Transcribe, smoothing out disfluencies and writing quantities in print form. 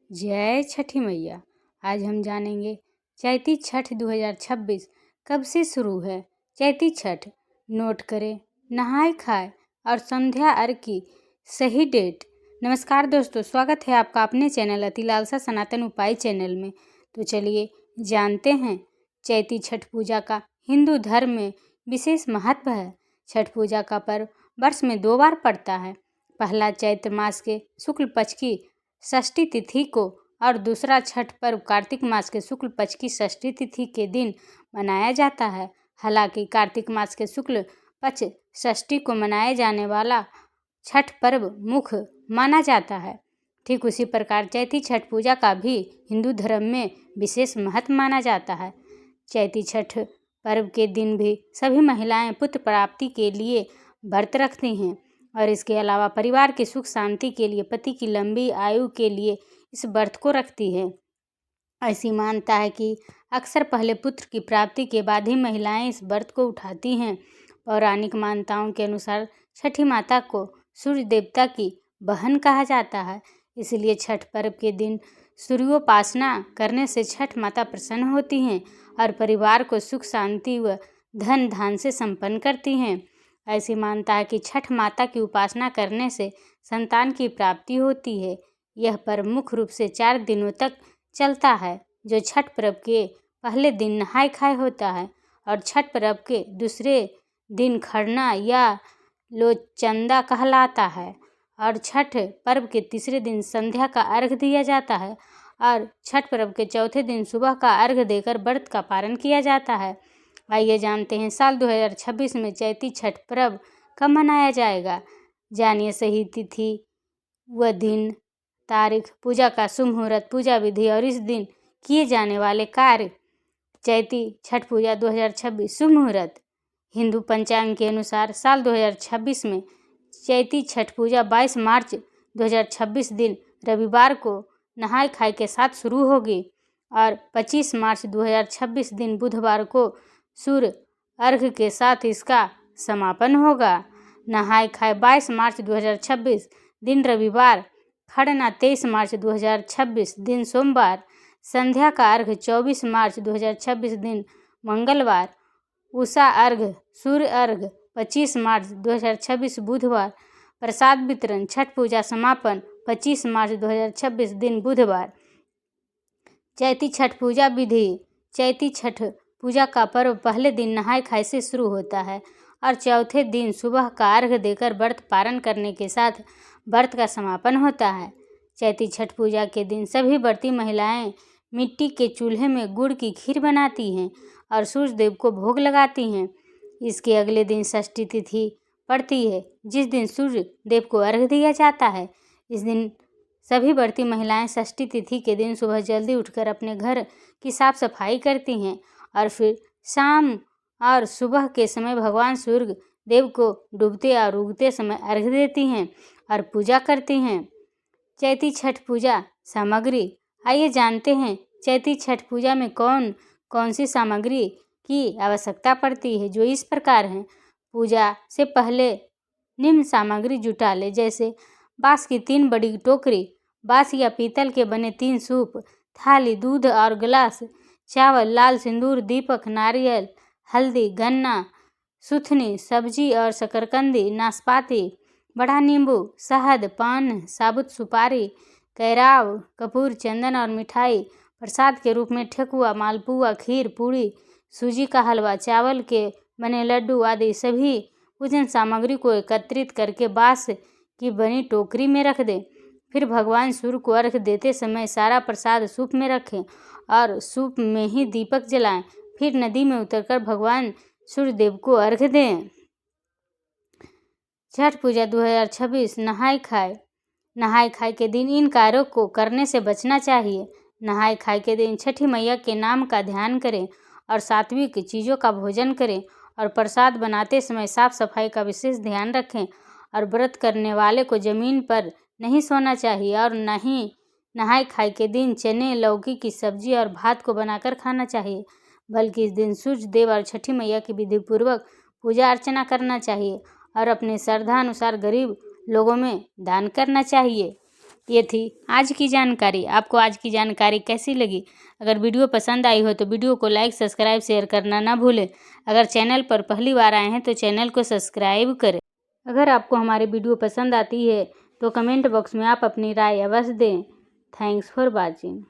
जय छठी मैया। आज हम जानेंगे चैती छठ 2026 कब से शुरू है। चैती छठ नोट करें, नहाए खाए और संध्या अर्घ की सही डेट। नमस्कार दोस्तों, स्वागत है आपका अपने चैनल अति लालसा सनातन उपाय चैनल में। तो चलिए जानते हैं चैती छठ पूजा का हिंदू धर्म में विशेष महत्व है। छठ पूजा का पर्व वर्ष में 2 बार पड़ता है। पहला चैत्र मास के शुक्ल पक्ष की षष्ठी तिथि को और दूसरा छठ पर्व कार्तिक मास के शुक्ल पक्ष की षष्ठी तिथि के दिन मनाया जाता है। हालांकि कार्तिक मास के शुक्ल पक्ष षष्ठी को मनाए जाने वाला छठ पर्व मुख्य माना जाता है। ठीक उसी प्रकार चैती छठ पूजा का भी हिंदू धर्म में विशेष महत्व माना जाता है। चैती छठ पर्व के दिन भी सभी महिलाएं पुत्र प्राप्ति के लिए व्रत रखती हैं और इसके अलावा परिवार की सुख शांति के लिए, पति की लंबी आयु के लिए इस व्रत को रखती है। ऐसी मान्यता है कि अक्सर पहले पुत्र की प्राप्ति के बाद ही महिलाएं इस व्रत को उठाती हैं। पौराणिक मान्यताओं के अनुसार छठी माता को सूर्य देवता की बहन कहा जाता है, इसलिए छठ पर्व के दिन सूर्योपासना करने से छठ माता प्रसन्न होती हैं और परिवार को सुख शांति व धन धान से संपन्न करती हैं। ऐसी मान्यता है कि छठ माता की उपासना करने से संतान की प्राप्ति होती है। यह पर्व मुख्य रूप से 4 दिनों तक चलता है, जो छठ पर्व के पहले दिन नहाय खाए होता है और छठ पर्व के दूसरे दिन खरना या लोचंदा कहलाता है और छठ पर्व के तीसरे दिन संध्या का अर्घ दिया जाता है और छठ पर्व के चौथे दिन सुबह का अर्घ देकर व्रत का पारण किया जाता है। आइए जानते हैं साल 2026 में चैती छठ पर्व कब मनाया जाएगा। जानिए सही तिथि व दिन, तारीख, पूजा का शुभ मुहूर्त, पूजा विधि और इस दिन किए जाने वाले कार्य। चैती छठ पूजा 2026 शुभ मुहूर्त। हिंदू पंचांग के अनुसार साल 2026 में चैती छठ पूजा 22 मार्च 2026 दिन रविवार को नहाय खाए के साथ शुरू होगी और 25 मार्च 2026 दिन बुधवार को सूर्य अर्घ के साथ इसका समापन होगा। नहाय खाए 22 मार्च 2026 दिन रविवार, खरना 23 मार्च 2026 दिन सोमवार, संध्या का अर्घ 24 मार्च 2026 दिन मंगलवार, उषा अर्घ सूर्य अर्घ 25 मार्च 2026 बुधवार, प्रसाद वितरण छठ पूजा समापन 25 मार्च 2026 दिन बुधवार। चैती छठ पूजा विधि। चैती छठ पूजा का पर्व पहले दिन नहाय खाए से शुरू होता है और चौथे दिन सुबह का अर्घ देकर व्रत पारण करने के साथ व्रत का समापन होता है। चैती छठ पूजा के दिन सभी व्रती महिलाएं मिट्टी के चूल्हे में गुड़ की खीर बनाती हैं और सूर्य देव को भोग लगाती हैं। इसके अगले दिन षष्ठी तिथि पड़ती है, जिस दिन सूर्य देव को अर्घ दिया जाता है। इस दिन सभी व्रती महिलाएं षष्ठी तिथि के दिन सुबह जल्दी उठकर अपने घर की साफ सफाई करती हैं और फिर शाम और सुबह के समय भगवान सूर्य देव को डूबते और उगते समय अर्घ देती हैं और पूजा करती हैं। चैती छठ पूजा सामग्री। आइए जानते हैं चैती छठ पूजा में कौन कौन सी सामग्री की आवश्यकता पड़ती है, जो इस प्रकार हैं। पूजा से पहले निम्न सामग्री जुटा ले, जैसे बांस की 3 बड़ी टोकरी, बांस या पीतल के बने 3 सूप, थाली, दूध और गिलास, चावल, लाल सिंदूर, दीपक, नारियल, हल्दी, गन्ना, सुथनी, सब्जी और शकरकंदी, नाशपाती, बड़ा नींबू, शहद, पान, साबुत सुपारी, कैराव, कपूर, चंदन और मिठाई। प्रसाद के रूप में ठेकुआ, मालपुआ, खीर, पूड़ी, सूजी का हलवा, चावल के बने लड्डू आदि सभी पूजन सामग्री को एकत्रित करके बांस की बनी टोकरी में रख दें। फिर भगवान सूर्य को अर्घ देते समय सारा प्रसाद सूप में रखें और सूप में ही दीपक जलाएं। फिर नदी में उतरकर भगवान सूर्य देव को अर्घ दें। छठ पूजा 2026 नहाय खाए। नहाय खाए के दिन इन कार्यों को करने से बचना चाहिए। नहाय खाए के दिन छठी मैया के नाम का ध्यान करें और सात्विक चीज़ों का भोजन करें और प्रसाद बनाते समय साफ सफाई का विशेष ध्यान रखें और व्रत करने वाले को जमीन पर नहीं सोना चाहिए और न ही नहाय खाए के दिन चने, लौकी की सब्जी और भात को बनाकर खाना चाहिए, बल्कि इस दिन सूर्य देव और छठी मैया की विधि पूर्वक पूजा अर्चना करना चाहिए और अपने श्रद्धा अनुसार गरीब लोगों में दान करना चाहिए। ये थी आज की जानकारी। आपको आज की जानकारी कैसी लगी? अगर वीडियो पसंद आई हो तो वीडियो को लाइक, सब्सक्राइब, शेयर करना ना भूलें। अगर चैनल पर पहली बार आए हैं तो चैनल को सब्सक्राइब करें। अगर आपको हमारी वीडियो पसंद आती है तो कमेंट बॉक्स में आप अपनी राय अवश्य दें। Thanks for watching.